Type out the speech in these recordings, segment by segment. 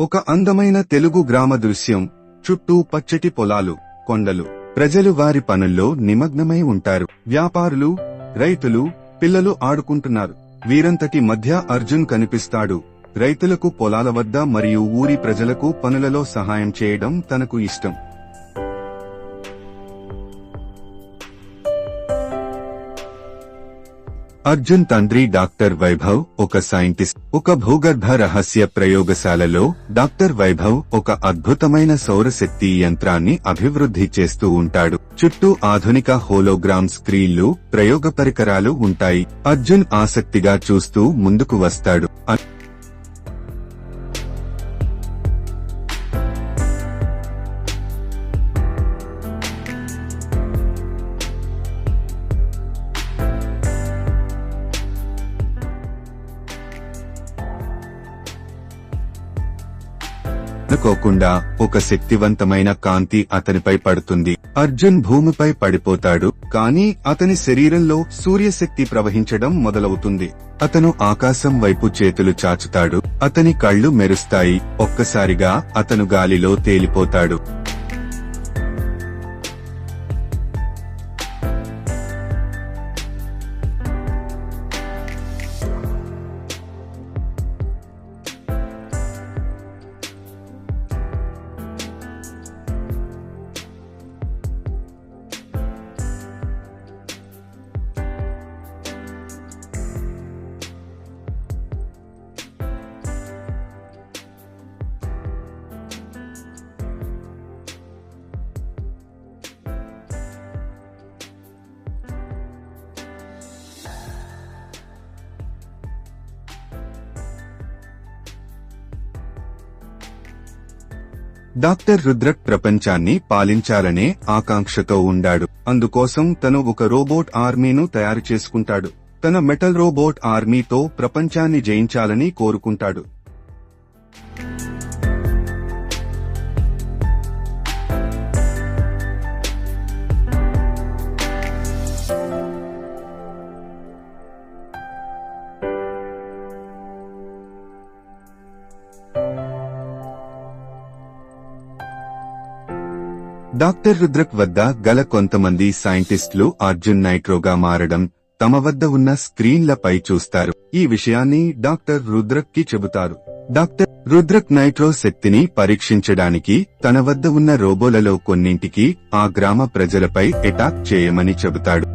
ఒక అందమైన తెలుగు గ్రామ దృశ్యం. చుట్టూ పచ్చటి పొలాలు, కొండలు. ప్రజలు వారి పనుల్లో నిమగ్నమై ఉంటారు. వ్యాపారులు, రైతులు, పిల్లలు ఆడుకుంటున్నారు. వీరంతటి మధ్య అర్జున్ కనిపిస్తాడు. రైతులకు పొలాల వద్ద మరియు ఊరి ప్రజలకు పనులలో సహాయం చేయడం తనకు ఇష్టం. అర్జున్ తండ్రి డాక్టర్ వైభవ్ ఒక సైంటిస్ట్. ఒక భూగర్భ రహస్య ప్రయోగశాలలో డాక్టర్ వైభవ్ ఒక అద్భుతమైన సౌరశక్తి యంత్రాన్ని అభివృద్ధి చేస్తూ ఉంటాడు. చుట్టూ ఆధునిక హోలోగ్రామ్ స్క్రీన్లు, ప్రయోగ పరికరాలు ఉంటాయి. అర్జున్ ఆసక్తిగా చూస్తూ ముందుకు వస్తాడు. అనుకోకుండా ఒక శక్తివంతమైన కాంతి అతనిపై పడుతుంది. అర్జున్ భూమిపై పడిపోతాడు, కానీ అతని శరీరంలో సూర్యశక్తి ప్రవహించడం మొదలవుతుంది. అతను ఆకాశం వైపు చేతులు చాచుతాడు. అతని కళ్ళు మెరుస్తాయి. ఒక్కసారిగా అతను గాలిలో తేలిపోతాడు. డాక్టర్ రుద్రక్ ప్రపంచాన్ని పాలించాలనే ఆకాంక్షతో ఉండాడు. అందుకోసం తను ఒక రోబోట్ ఆర్మీను తయారు చేసుకుంటాడు. తన మెటల్ రోబోట్ ఆర్మీతో ప్రపంచాన్ని జయించాలని కోరుకుంటాడు. డాక్టర్ రుద్రక్ వద్ద గల కొంతమంది సైంటిస్టులు అర్జున్ నైట్రోగా మారడం తమ వద్ద ఉన్న స్క్రీన్లపై చూస్తారు. ఈ విషయాన్ని డాక్టర్ రుద్రక్ కి చెబుతారు. డాక్టర్ రుద్రక్ నైట్రో శక్తిని పరీక్షించడానికి తన వద్ద ఉన్న రోబోలలో కొన్నింటికి ఆ గ్రామ ప్రజలపై అటాక్ చేయమని చెబుతాడు.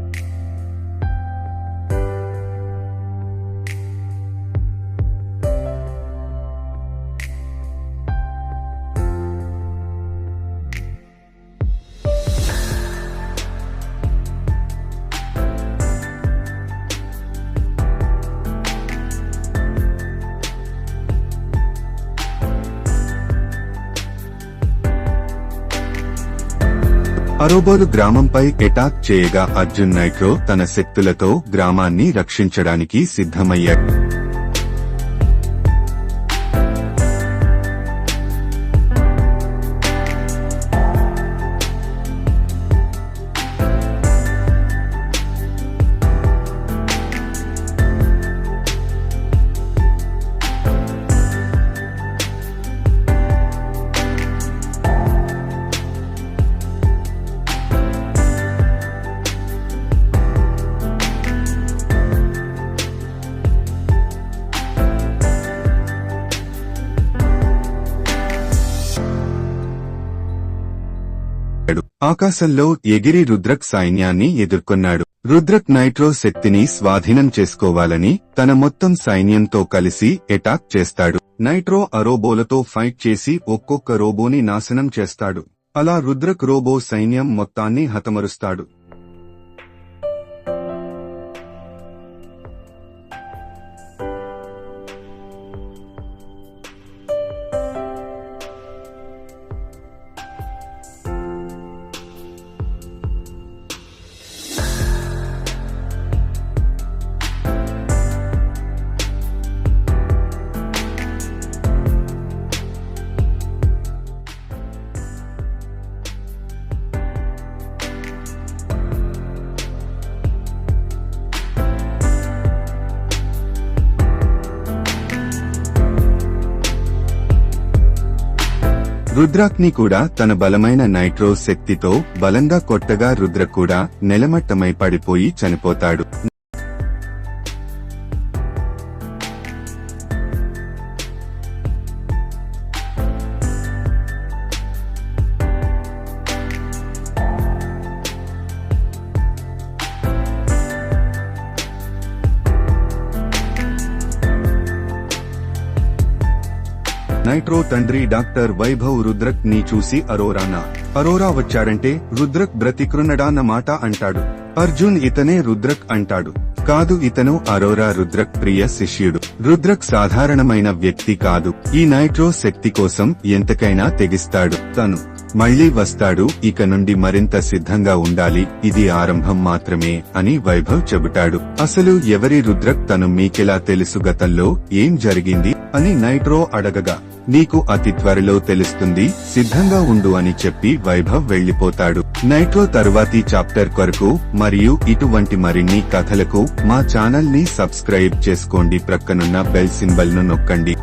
అరోబోలు గ్రామంపై అటాక్ చేయగా అర్జున్ నైట్రో తన శక్తులతో గ్రామాన్ని రక్షించడానికి సిద్ధమయ్యాడు. ఆకాశంలో ఎగిరి రుద్రక్ సైన్యాన్ని ఎదుర్కొన్నాడు. రుద్రక్ నైట్రో శక్తిని స్వాధీనం చేసుకోవాలని తన మొత్తం సైన్యంతో కలిసి అటాక్ చేస్తాడు. నైట్రో అరోబోలతో ఫైట్ చేసి ఒక్కొక్క రోబోని నాశనం చేస్తాడు. అలా రుద్రక్ రోబో సైన్యం మొత్తాన్ని హతమరుస్తాడు. రుద్రాక్ని కూడా తన బలమైన నైట్రో శక్తితో బలంగా కొట్టగా రుద్రక్ కూడా నెలమట్టమై పడిపోయి చనిపోతాడు. నైట్రో తండ్రి డాక్టర్ వైభవ్ రుద్రక్ ని చూసి అరోరా వచ్చాడంటే రుద్రక్ బ్రతికృన్నడాన్న మాట అంటాడు. అర్జున్ ఇతనే రుద్రక్ అంటాడు. కాదు, ఇతను అరోరా రుద్రక్ ప్రియ శిష్యుడు. రుద్రక్ సాధారణమైన వ్యక్తి కాదు. ఈ నైట్రో శక్తి కోసం ఎంతకైనా తెగిస్తాడు. తను మళ్లీ వస్తాడు. ఇక నుండి మరింత సిద్ధంగా ఉండాలి. ఇది ఆరంభం మాత్రమే అని వైభవ్ చెబుతాడు. అసలు ఎవరి రుద్రక్ తను మీకెలా తెలుసు? గతంలో ఏం జరిగింది అని నైట్రో అడగగా, నీకు అతి త్వరలో తెలుస్తుంది, సిద్ధంగా ఉండు అని చెప్పి వైభవ్ వెళ్లిపోతాడు. నైట్రో తరువాతి చాప్టర్ కొరకు మరియు ఇటువంటి మరిన్ని కథలకు మా ఛానల్ ని సబ్స్క్రైబ్ చేసుకోండి. ప్రక్కనున్న బెల్ సింబల్ ను నొక్కండి.